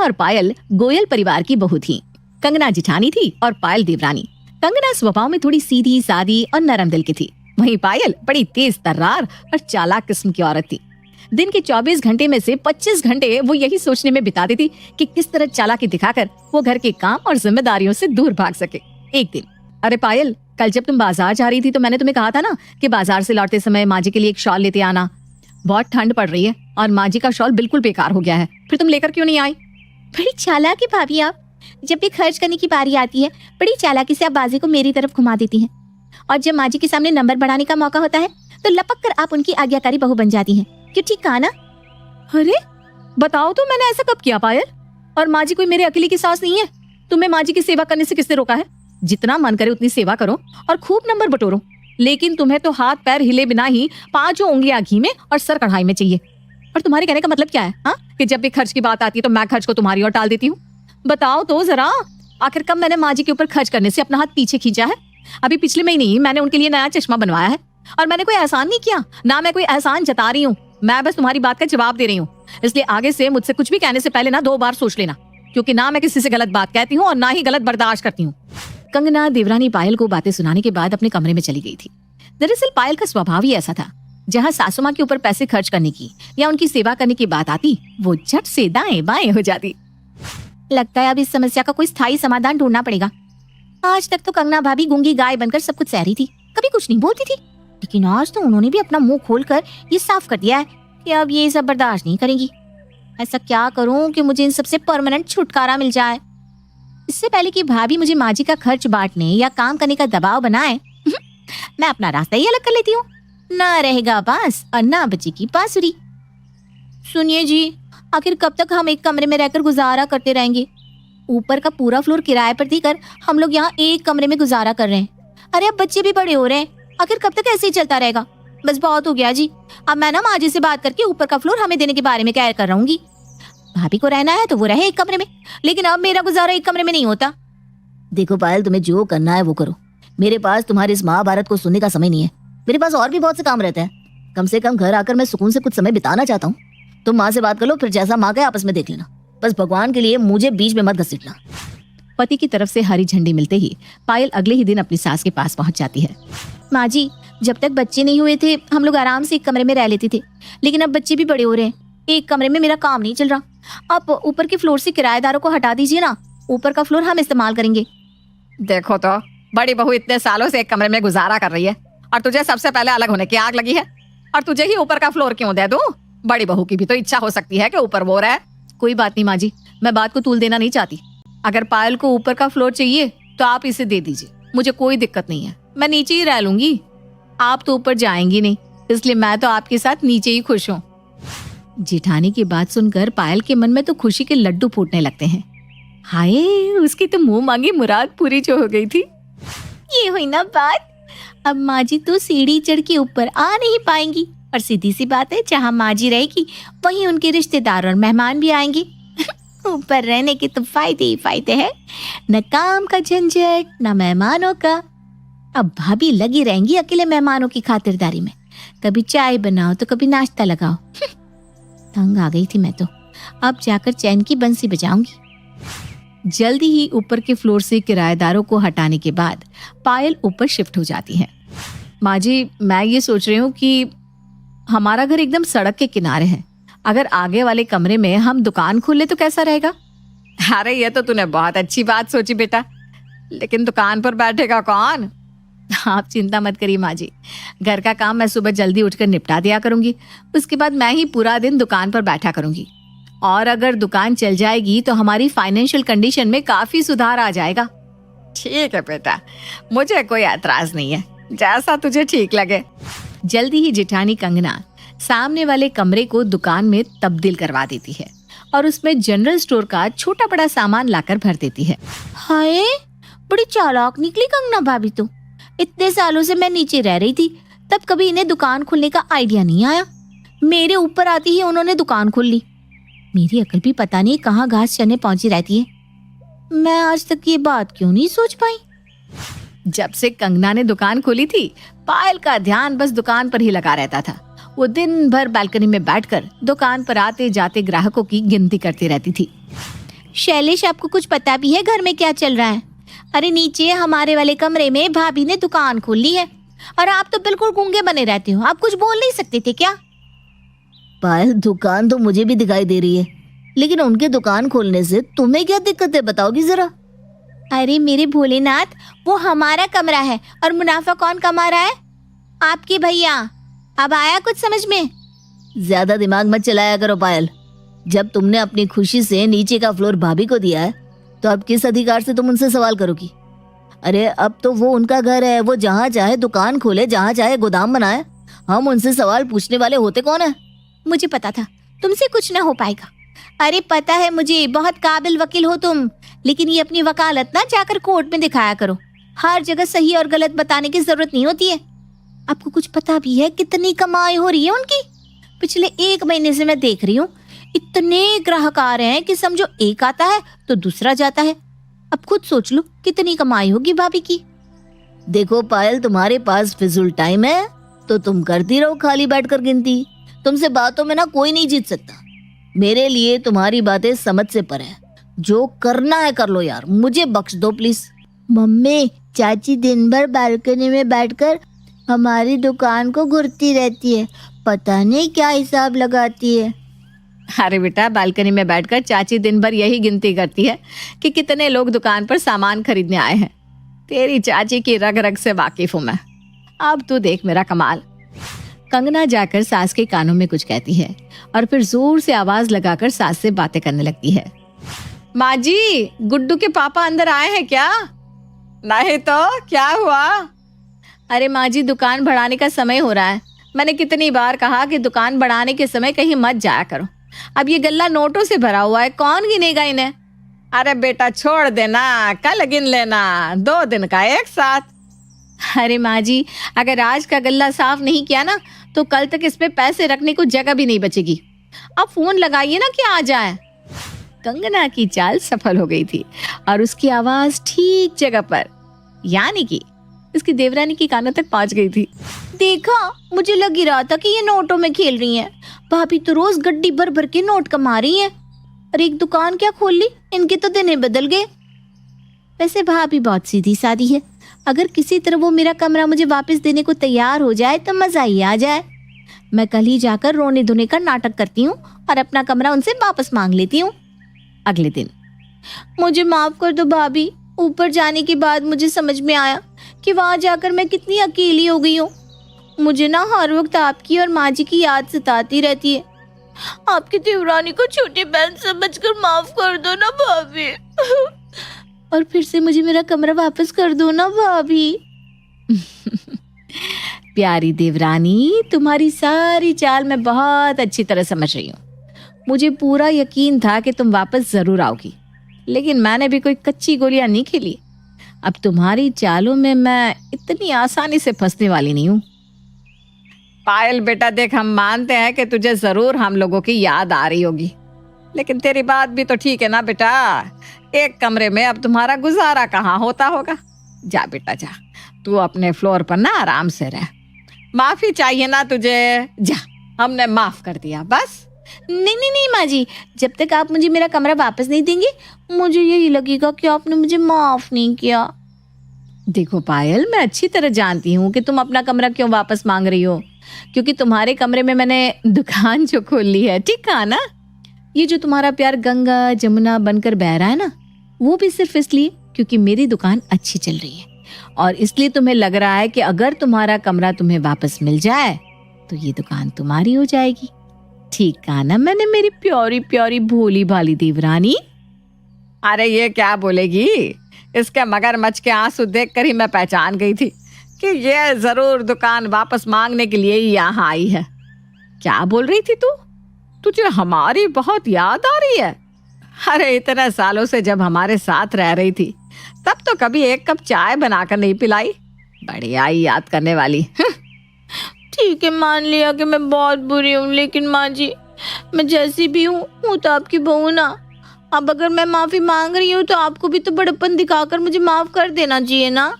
और पायल गोयल परिवार की बहू थी। कंगना जिठानी थी और पायल देवरानी। कंगना स्वभाव में थोड़ी सीधी सादी और नरम दिल की थी, वहीं पायल बड़ी तेज तर्रार और चालाक किस्म की औरत थी। दिन के 24 घंटे में से 25 घंटे वो यही सोचने में बिता देती कि किस तरह चालाकी दिखाकर वो घर के काम और जिम्मेदारियों से दूर भाग सके। एक दिन, अरे पायल, कल जब तुम बाजार जा रही थी तो मैंने तुम्हें कहा था ना कि बाजार से लौटते समय माँ जी के लिए एक शॉल लेते आना। बहुत ठंड पड़ रही है और माँ जी का शॉल बिल्कुल बेकार हो गया है, फिर तुम लेकर क्यों नहीं आई? बड़ी चालाक है भाभी आप। जब भी खर्च करने की बारी आती है बड़ी चालाकी से आप बाजी को मेरी तरफ घुमा देती हैं, और जब माँ जी के सामने नंबर बढ़ाने का मौका होता है तो लपक कर आप उनकी आज्ञाकारी बहू बन जाती हैं। क्यों, ठीक कहा ना? अरे बताओ तो, मैंने ऐसा कब किया पायल? और माँ जी कोई मेरे अकेले की सास नहीं है। तुम्हें माँ जी की सेवा करने से किसने रोका है? जितना मन करे उतनी सेवा करो और खूब नंबर बटोरो, लेकिन तुम्हें तो हाथ पैर हिले बिना ही 5 उंगलियां घी में और सर कढ़ाई में चाहिए। और तुम्हारे कहने का मतलब क्या है हाँ? कि जब भी खर्च की बात आती है तो मैं खर्च को तुम्हारी ओर टाल देती हूँ। बताओ तो जरा, आखिर कब मैंने माँ जी के ऊपर खर्च करने से अपना हाथ पीछे खींचा है? अभी पिछले महीने ही मैंने उनके लिए नया चश्मा बनवाया है, और मैंने कोई एहसान नहीं किया, ना मैं कोई एहसान जता रही हूँ। मैं बस तुम्हारी बात का जवाब दे रही हूँ। इसलिए आगे से मुझसे कुछ भी कहने से पहले ना 2 बार सोच लेना, क्योंकि ना मैं किसी से गलत बात कहती हूँ और ना ही गलत बर्दाश्त करती हूँ। कंगना देवरानी पायल को बातें सुनाने के बाद अपने कमरे में चली गई थी। दरअसल पायल का स्वभाव ही ऐसा था, जहाँ सासू माँ के ऊपर पैसे खर्च करने की या उनकी सेवा करने की बात आती, वो झट से दाएं बाएं हो जाती। लगता है अब इस समस्या का कोई स्थायी समाधान ढूंढना पड़ेगा। आज तक तो कंगना भाभी गूंगी गाय बनकर सब कुछ सह रही थी, कभी कुछ नहीं बोलती थी, लेकिन आज तो उन्होंने भी अपना मुंह खोलकर ये साफ कर दिया है कि अब ये सब बर्दाश्त नहीं करेंगी। ऐसा क्या करूं कि मुझे इन सबसे परमानेंट छुटकारा मिल जाए? इससे पहले कि भाभी मुझे माँ जी का खर्च बांटने या काम करने का दबाव बनाए, मैं अपना रास्ता ही अलग कर लेती हूँ। ना रहेगा बांस और ना बजेगी बांसुरी। सुनिए जी, आखिर कब तक हम एक कमरे में रहकर गुजारा करते रहेंगे? ऊपर का पूरा फ्लोर किराए पर देकर हम लोग यहाँ एक कमरे में गुजारा कर रहे हैं। अरे अब बच्चे भी बड़े हो रहे हैं, आखिर कब तक ऐसे ही चलता रहेगा? बस बहुत हो गया जी। अब मैं ना माँ जी से बात करके ऊपर का फ्लोर हमें देने के बारे में कह कर रहूंगी। भाभी को रहना है तो वो रहे एक कमरे में, लेकिन अब मेरा गुजारा एक कमरे में नहीं होता। देखो पायल, तुम्हें जो करना है वो करो। मेरे पास तुम्हारे इस महाभारत को सुनने का समय नहीं है। मेरे पास और भी बहुत से काम रहते हैं। कम से कम घर आकर मैं सुकून से कुछ समय बिताना चाहता हूँ। तुम माँ से बात कर लो, फिर जैसा माँ कहे आपस में देख लेना। बस भगवान के लिए मुझे बीच में मत घसीटना। पति की तरफ से हरी झंडी मिलते ही पायल अगले ही दिन अपनी सास के पास पहुंच जाती है। माँ जी, जब तक बच्चे नहीं हुए थे हम लोग आराम से एक कमरे में रह लेते थे, लेकिन अब बच्चे भी बड़े हो रहे हैं, एक कमरे में मेरा काम नहीं चल रहा। आप ऊपर के फ्लोर से किराएदारों को हटा दीजिए ना, ऊपर का फ्लोर हम इस्तेमाल करेंगे। देखो तो, बड़ी बहू इतने सालों से एक कमरे में गुजारा कर रही है और तुझे सबसे पहले अलग होने की आग लगी है, और तुझे ही ऊपर का फ्लोर क्यों दे दूं? बड़ी बहू की भी तो इच्छा हो सकती है कि ऊपर वो रहे। कोई बात नहीं माँ जी, मैं बात को तूल देना नहीं चाहती। अगर पायल को ऊपर का फ्लोर चाहिए तो आप इसे दे दीजिए, मुझे कोई दिक्कत नहीं है। मैं नीचे ही रह लूंगी, आप तो ऊपर जाएंगी नहीं, इसलिए मैं तो आपके साथ नीचे ही खुश हूँ। जेठानी की बात सुनकर पायल के मन में तो खुशी के लड्डू फूटने लगते हैं। हाय, उसकी तो मुंह मांगी मुराद पूरी जो हो गई थी। ये हुई ना बात। अब माँ जी तो सीढ़ी चढ़ के ऊपर आ नहीं पाएंगी, और सीधी सी बात है, जहाँ माँ जी रहेगी वहीं उनके रिश्तेदार और मेहमान भी आएंगे। ऊपर रहने के तो फायदे ही फायदे हैं, न काम का झंझट न मेहमानों का। अब भाभी लगी रहेंगी अकेले मेहमानों की खातिरदारी में, कभी चाय बनाओ तो कभी नाश्ता लगाओ। तंग आ गई थी मैं तो, अब जाकर चैन की बंसी बजाऊंगी। जल्दी ही ऊपर के फ्लोर से किराएदारों को हटाने के बाद पायल ऊपर शिफ्ट हो जाती है। माँ जी, मैं ये सोच रही हूँ कि हमारा घर एकदम सड़क के किनारे है, अगर आगे वाले कमरे में हम दुकान खोल ले तो कैसा रहेगा? अरे ये तो तूने बहुत अच्छी बात सोची बेटा, लेकिन दुकान पर बैठेगा कौन? आप चिंता मत करिए माँ जी, घर का काम मैं सुबह जल्दी उठकर निपटा दिया करूंगी, उसके बाद मैं ही पूरा दिन दुकान पर बैठा करूंगी। और अगर दुकान चल जाएगी तो हमारी फाइनेंशियल कंडीशन में काफी सुधार आ जाएगा। ठीक है बेटा, मुझे कोई एतराज नहीं है, जैसा तुझे ठीक लगे। जल्दी ही जेठानी कंगना सामने वाले कमरे को दुकान में तब्दील करवा देती है और उसमें जनरल स्टोर का छोटा बड़ा सामान लाकर भर देती है। हाय, बड़ी चालाक निकली कंगना भाभी तो। इतने सालों से मैं नीचे रह रही थी, तब कभी इन्हें दुकान खोलने का आइडिया नहीं आया। मेरे ऊपर आती ही उन्होंने दुकान खोल ली। मेरी अकल भी पता नहीं कहाँ घास चरने पहुंची रहती है। मैं आज तक ये बात क्यों नहीं सोच पाई? जब से कंगना ने दुकान खोली थी, पायल का ध्यान बस दुकान पर ही लगा रहता था। वो दिन भर बालकनी में बैठकर दुकान पर आते जाते ग्राहकों की गिनती करती रहती थी। शैलेश, आपको कुछ पता भी है घर में क्या चल रहा है? अरे नीचे हमारे वाले कमरे में भाभी ने दुकान खोल ली है और आप तो बिल्कुल गूंगे बने रहते हो। आप कुछ बोल नहीं सकते थे क्या? पायल, दुकान तो मुझे भी दिखाई दे रही है, लेकिन उनके दुकान खोलने से तुम्हें क्या दिक्कत है, बताओगी जरा? अरे मेरे भोलेनाथ, वो हमारा कमरा है और मुनाफा कौन कमा रहा है? आपके भैया। अब आया कुछ समझ में? ज्यादा दिमाग मत चलाया करो पायल। जब तुमने अपनी खुशी से नीचे का फ्लोर भाभी को दिया है, तो अब किस अधिकार से तुम उनसे सवाल करोगी? अरे अब तो वो उनका घर है, वो जहाँ चाहे दुकान खोले, जहाँ चाहे गोदाम बनाए। हम उनसे सवाल पूछने वाले होते कौन है? मुझे पता था तुमसे कुछ ना हो पाएगा। अरे पता है मुझे, बहुत काबिल वकील हो तुम, लेकिन ये अपनी वकालत ना जाकर कोर्ट में दिखाया करो। हर जगह सही और गलत बताने की जरूरत नहीं होती है। आपको कुछ पता भी है कितनी कमाई हो रही है उनकी? पिछले 1 महीने से मैं देख रही हूँ, इतने ग्राहक आ रहे हैं कि समझो एक आता है तो दूसरा जाता है। अब खुद सोच लो कितनी कमाई होगी भाभी की। देखो पायल, तुम्हारे पास फिजूल टाइम है तो तुम करती रहो खाली बैठकर गिनती। तुमसे बातों में ना कोई नहीं जीत सकता। मेरे लिए तुम्हारी बातें समझ से परे है। जो करना है कर लो यार, मुझे बख्श दो प्लीज। मम्मी, चाची दिन भर बालकनी में बैठकर हमारी दुकान को घूरती रहती है, पता नहीं क्या हिसाब लगाती है। अरे बेटा, बालकनी में बैठकर चाची दिन भर यही गिनती करती है कि कितने लोग दुकान पर सामान खरीदने आए हैं। तेरी चाची की रग रग से वाकिफ हूं मैं। अब तू देख मेरा कमाल। कंगना जाकर सास के कानों में कुछ कहती है और फिर जोर से आवाज लगाकर सास से बातें करने लगती है। माँ जी, गुड्डू के पापा अंदर आए हैं क्या? नहीं तो क्या हुआ? अरे माँ जी, दुकान बढ़ाने का समय हो रहा है। मैंने कितनी बार कहा कि दुकान बढ़ाने के समय कहीं मत जाया करो। अब ये गल्ला नोटों से भरा हुआ है, कौन गिनेगा इन्हें? अरे बेटा छोड़ देना, कल गिन लेना, 2 दिन का एक साथ। अरे माँ जी, अगर आज का गल्ला साफ नहीं किया ना तो कल तक इस पे पैसे रखने को जगह भी नहीं बचेगी। अब फोन लगाइए ना कि आ जाए। कंगना की चाल सफल हो गई थी और उसकी आवाज ठीक जगह पर, यानी कि इसकी देवरानी की कानों तक पहुंच गई थी। देखा, मुझे लग ही रहा था कि ये नोटों में खेल रही हैं। भाभी तो रोज गड्डी भर भर के नोट कमा रही हैं और एक दुकान क्या खोल ली, इनके तो दिन ही बदल गए। वैसे भाभी बहुत सीधी सादी है। अगर किसी तरह वो मेरा कमरा मुझे वापस देने को तैयार हो जाए तो मजा ही आ जाए। मैं कल ही जाकर रोने धोने का नाटक करती हूँ और अपना कमरा उनसे वापस मांग लेती हूँ। अगले दिन, मुझे माफ कर दो भाभी। ऊपर जाने के बाद मुझे समझ में आया कि वहां जाकर मैं कितनी अकेली हो गई हूँ। मुझे ना हर वक्त आपकी और माँ जी की याद सताती रहती है। आपकी देवरानी को छोटी बहन समझकर माफ कर दो ना भाभी। और फिर से मुझे मेरा कमरा वापस कर दो ना भाभी। प्यारी देवरानी, तुम्हारी सारी चाल मैं बहुत अच्छी तरह समझ रही हूँ। मुझे पूरा यकीन था कि तुम वापस जरूर आओगी, लेकिन मैंने भी कोई कच्ची गोलियां नहीं खेली। अब तुम्हारी चालों में मैं इतनी आसानी से फंसने वाली नहीं हूँ। पायल बेटा देख, हम मानते हैं कि तुझे जरूर हम लोगों की याद आ रही होगी, लेकिन तेरी बात भी तो ठीक है ना बेटा। एक कमरे में अब तुम्हारा गुजारा कहाँ होता होगा। जा बेटा जा, तू अपने फ्लोर पर ना आराम से रह। माफी चाहिए ना तुझे, जा, हमने माफ कर दिया बस। नहीं नहीं नहीं माँ जी, जब तक आप मुझे मेरा कमरा वापस नहीं देंगे मुझे यही लगेगा कि आपने मुझे माफ नहीं किया। देखो पायल, मैं अच्छी तरह जानती हूँ कि तुम अपना कमरा क्यों वापस मांग रही हो, क्योंकि तुम्हारे कमरे में मैंने दुकान जो खोल ली है, ठीक कहा ना? ये जो तुम्हारा प्यार गंगा जमुना बनकर बह रहा है ना, वो भी सिर्फ इसलिए क्योंकि मेरी दुकान अच्छी चल रही है और इसलिए तुम्हें लग रहा है कि अगर तुम्हारा कमरा तुम्हें वापस मिल जाए तो ये दुकान तुम्हारी हो जाएगी। ठीक कहा ना मैंने, मेरी प्यारी प्यारी भोली भाली देवरानी? अरे ये क्या बोलेगी, इसके मगरमच्छ के आंसू देखकर ही मैं पहचान गई थी कि ये जरूर दुकान वापस मांगने के लिए ही यहाँ आई है। क्या बोल रही थी तू? तुझे हमारी बहुत याद आ रही है? अरे इतने सालों से जब हमारे साथ रह रही थी तब तो कभी एक कप चाय बनाकर नहीं पिलाई। बड़ी आई याद करने वाली। ठीक है, मान लिया कि मैं बहुत बुरी हूँ, लेकिन माँ जी मैं जैसी भी हूँ तो आपकी बहू ना। अब अगर मैं माफी मांग रही हूँ तो आपको भी तो बड़प्पन दिखाकर मुझे माफ कर देना चाहिए ना।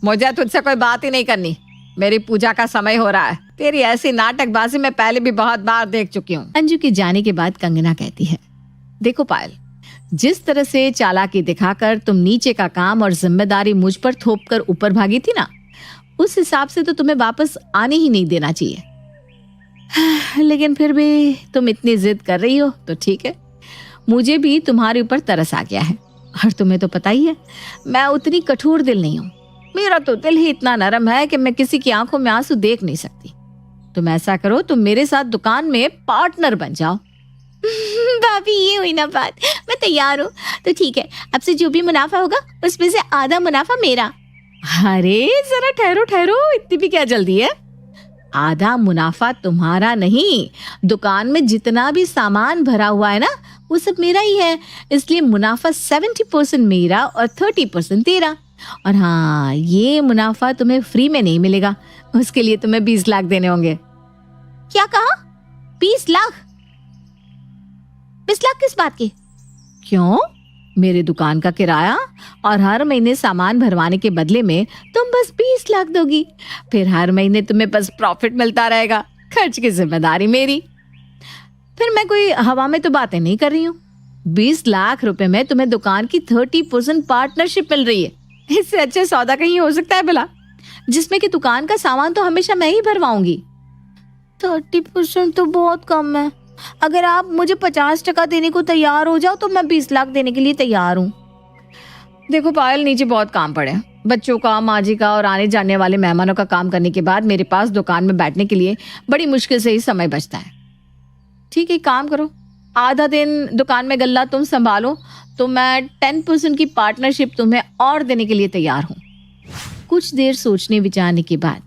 मुझे तुझसे कोई बात ही नहीं करनी, मेरी पूजा का समय हो रहा है। तेरी ऐसी नाटकबाजी मैं पहले भी बहुत बार देख चुकी हूँ। अंजू के जाने के बाद कंगना कहती है, देखो पायल, जिस तरह से चालाकी दिखाकर तुम नीचे का काम और जिम्मेदारी मुझ पर थोप कर ऊपर भागी थी ना, उस हिसाब से तो तुम्हें वापस आने ही नहीं देना चाहिए। लेकिन फिर भी तुम इतनी जिद कर रही हो तो ठीक है, मुझे भी तुम्हारे ऊपर तरस आ गया है। और तुम्हें तो पता ही है मैं उतनी कठोर दिल नहीं हूँ। मेरा तो दिल ही इतना नरम है कि मैं किसी की आंखों में आंसू देख नहीं सकती। तुम ऐसा करो, तुम मेरे साथ दुकान में पार्टनर बन जाओ। भाभी ये हुई ना बात, मैं तैयार हूँ। तो ठीक है, अब से जो भी मुनाफा होगा उसमें से आधा मुनाफा मेरा। अरे जरा ठहरो ठहरो, इतनी भी क्या जल्दी है। आधा मुनाफा तुम्हारा नहीं, दुकान में जितना भी सामान भरा हुआ है ना वो सब मेरा ही है, इसलिए मुनाफा 70% मेरा और 30% तेरा। और हाँ, ये मुनाफा तुम्हें फ्री में नहीं मिलेगा, उसके लिए तुम्हें 20 लाख देने होंगे। क्या कहा? 20 लाख? 20 लाख किस बात के? क्यों? मेरे दुकान का किराया और हर महीने सामान भरवाने के बदले में तुम बस 20 लाख दोगी। फिर हर महीने तुम्हें बस प्रॉफिट मिलता रहेगा, खर्च की जिम्मेदारी मेरी। फिर मैं कोई हवा में तो बातें नहीं कर रही हूँ। 20 लाख रुपए में तुम्हें दुकान की 30% पार्टनरशिप मिल रही है। इससे अच्छा सौदा कहीं हो सकता है भला, जिसमें कि दुकान का सामान तो हमेशा मैं ही भरवाऊंगी। 30% तो बहुत कम है। अगर आप मुझे 50% देने को तैयार हो जाओ तो मैं 20 लाख देने के लिए तैयार हूँ। देखो पायल, नीचे बहुत काम पड़े हैं, बच्चों का, माँ जी का और आने जाने वाले मेहमानों का काम करने के बाद मेरे पास दुकान में बैठने के लिए बड़ी मुश्किल से ही समय बचता है। ठीक है, काम करो, आधा दिन दुकान में गल्ला तुम संभालो तो मैं 10% की पार्टनरशिप तुम्हें और देने के लिए तैयार हूँ। कुछ देर सोचने विचारने के बाद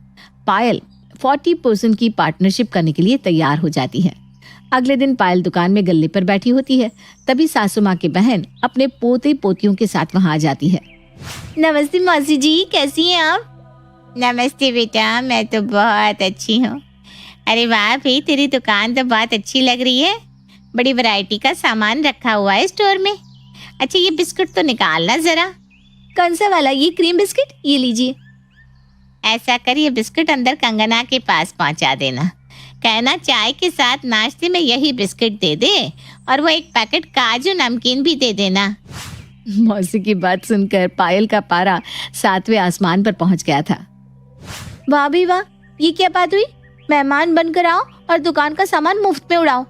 पायल 40% की पार्टनरशिप करने के लिए तैयार हो जाती है। अगले दिन पायल दुकान में गल्ले पर बैठी होती है, तभी सासू माँ की बहन अपने पोते पोतियों के साथ वहां आ जाती है। नमस्ते मौसी जी, कैसी हैं आप? नमस्ते बेटा, मैं तो बहुत अच्छी हूँ। अरे वाह भाई, तेरी दुकान तो बहुत अच्छी लग रही है। बड़ी वैरायटी का सामान रखा हुआ है स्टोर में। अच्छा, ये बिस्कुट तो निकालना जरा। कौन सा वाला? ये क्रीम बिस्किट, ये लीजिए। ऐसा कर, ये बिस्कुट अंदर कंगना के पास पहुंचा देना। कहना चाय के साथ नाश्ते में यही बिस्किट दे दे और वो एक पैकेट काजू नमकीन भी दे देना। मौसी की बात सुनकर पायल का पारा 7वें आसमान पर पहुंच गया था। वाह भी वाह, ये क्या बात हुई? मेहमान बनकर आओ और दुकान का सामान मुफ्त में उड़ाओ।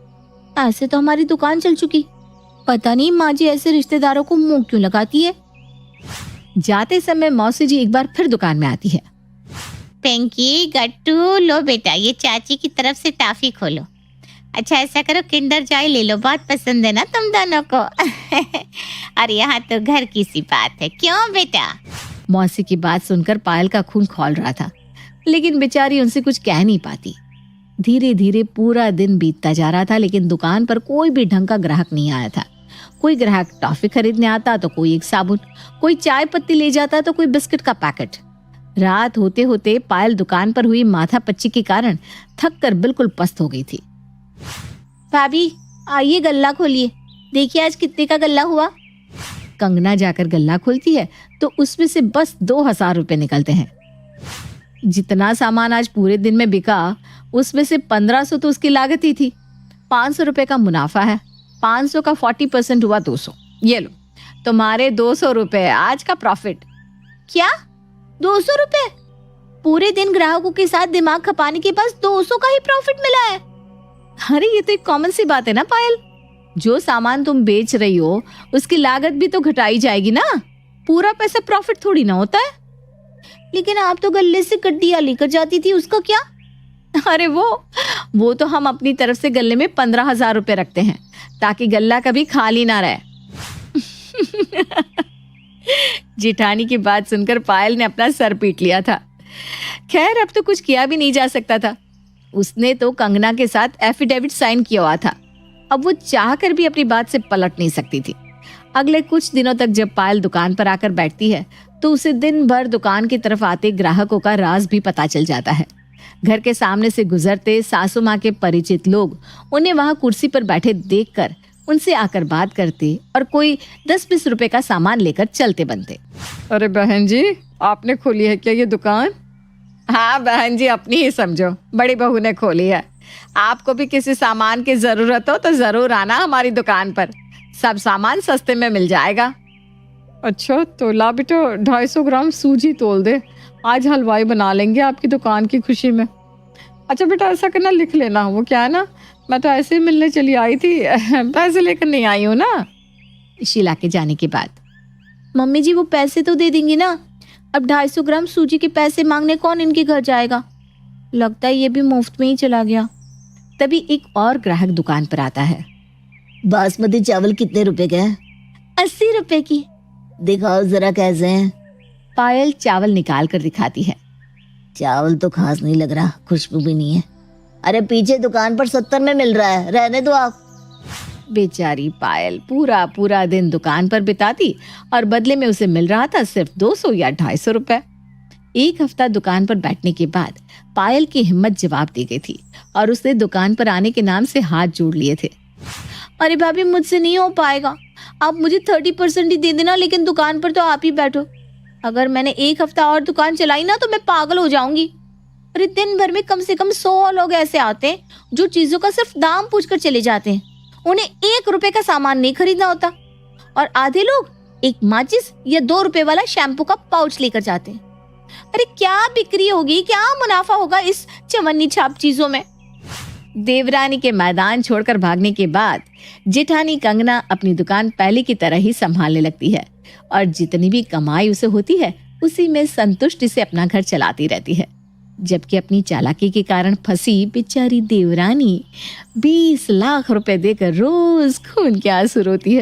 ऐसे तो हमारी दुकान चल चुकी। पता नहीं माँ जी ऐसे रिश्तेदारों को मुंह क्यों लगाती है। जाते समय मौसी जी एक बार फिर दुकान में आती है। पिंकी, गट्टू, लो बेटा, ये चाची की तरफ से टॉफी खोलो। अच्छा ऐसा करो, किंडर जॉय ले लो, बहुत पसंद है ना तुम दोनों को। और यहाँ तो घर की सी बात है, क्यों बेटा? मौसी की बात सुनकर पायल का खून खौल रहा था, लेकिन बेचारी उनसे कुछ कह नहीं पाती। धीरे धीरे पूरा दिन बीतता जा रहा था, लेकिन दुकान पर कोई भी ढंग का ग्राहक नहीं आया था। कोई ग्राहक टॉफी खरीदने आता तो कोई एक साबुन, कोई चाय पत्ती ले जाता तो कोई बिस्किट का पैकेट। रात होते होते पायल दुकान पर हुई माथापच्ची के कारण थक कर बिल्कुल पस्त हो गई थी। भाभी आइए, गल्ला खोलिए, देखिए आज कितने का गल्ला हुआ। कंगना जाकर गल्ला खोलती है तो उसमें से बस 2000 रुपए निकलते हैं। जितना सामान आज पूरे दिन में बिका उसमें से 1500 तो उसकी लागत ही थी। 500 रुपए का मुनाफा है, 500 का 40% हुआ 200। ये लो तुम्हारे 200 रुपए आज का प्रॉफिट। क्या 200 रुपए? पूरे दिन ग्राहकों के साथ दिमाग खपाने के पास 200 का ही प्रॉफिट मिला है। अरे ये तो एक कॉमन सी बात है ना पायल, जो सामान तुम बेच रही हो उसकी लागत भी तो घटाई जाएगी ना, पूरा पैसा प्रॉफिट थोड़ी ना होता है। लेकिन आप तो गल्ले से कड्डियां लेकर जाती थी, उसका क्या? अरे वो तो हम अपनी तरफ से गल्ले में 15,000 रुपए रखते हैं ताकि गल्ला कभी खाली ना रहे। जेठानी की बात सुनकर पायल ने अपना सर पीट लिया था। खैर अब तो कुछ किया भी नहीं जा सकता था। उसने तो कंगना के साथ एफिडेविट साइन किया हुआ था, अब वो चाहकर भी अपनी बात से पलट नहीं सकती थी। अगले कुछ दिनों तक जब पायल दुकान पर आकर बैठती है तो उसे दिन भर दुकान की तरफ आते ग्राहकों का राज भी पता चल जाता है। घर के सामने से गुजरते सासू माँ के परिचित लोग उन्हें वहां कुर्सी पर बैठे देखकर उनसे आकर बात करते और कोई 10-20 रुपए का सामान लेकर चलते बनते। अरे बहन जी, आपने खोली है क्या ये दुकान? हाँ बहन जी, अपनी ही समझो, बड़ी बहू ने खोली है। आपको भी किसी सामान की जरूरत हो तो जरूर आना हमारी दुकान पर। सब सामान सस्ते में मिल जाएगा। अच्छा तो ला बेटा 250 ग्राम सूजी तोल दे, आज हलवाई बना लेंगे आपकी दुकान की खुशी में। अच्छा बेटा ऐसा करना, लिख लेना। वो क्या है ना, मैं तो ऐसे ही मिलने चली आई थी, पैसे लेकर नहीं आई हूँ ना। शीला के जाने के बाद मम्मी जी वो पैसे तो दे देंगी ना, अब 250 ग्राम सूजी के पैसे मांगने कौन इनके घर जाएगा। लगता है ये भी मुफ्त में ही चला गया। तभी एक और ग्राहक दुकान पर आता है। बासमती चावल कितने रुपए के हैं? 80 रुपए की। दिखाओ जरा कैसे हैं। पायल चावल निकाल कर दिखाती है। चावल तो खास नहीं लग रहा, खुशबू भी नहीं है। अरे पीछे दुकान पर 70 में मिल रहा है, रहने दो आप। बेचारी पायल पूरा पूरा दिन दुकान पर बिताती और बदले में उसे मिल रहा था सिर्फ 200 या 250 रुपए। एक हफ्ता दुकान पर बैठने के बाद पायल की हिम्मत जवाब दे गई थी और उसने दुकान पर आने के नाम से हाथ जोड़ लिए थे। अरे भाभी मुझसे नहीं हो पाएगा, आप मुझे 30% ही दे देना, लेकिन दुकान पर तो आप ही बैठो। अगर मैंने एक हफ्ता और दुकान चलाई ना तो मैं पागल हो जाऊंगी। अरे दिन भर में कम से कम 100 लोग ऐसे आते हैं जो चीजों का सिर्फ दाम पूछकर चले जाते हैं, उन्हें 1 रुपए का सामान नहीं खरीदना होता। और आधे लोग एक माचिस या 2 रुपए वाला शैम्पू का पाउच लेकर जाते हैं। अरे क्या बिक्री होगी, क्या मुनाफा होगा इस चवन्नी छाप चीजों में। देवरानी के मैदान छोड़कर भागने के बाद जेठानी कंगना अपनी दुकान पहले की तरह ही संभालने लगती है और जितनी भी कमाई उसे होती है उसी में संतुष्टि से अपना घर चलाती रहती है। जबकि अपनी चालाकी के कारण फंसी बेचारी देवरानी 20 लाख रुपए देकर रोज खून के आंसू रोती है।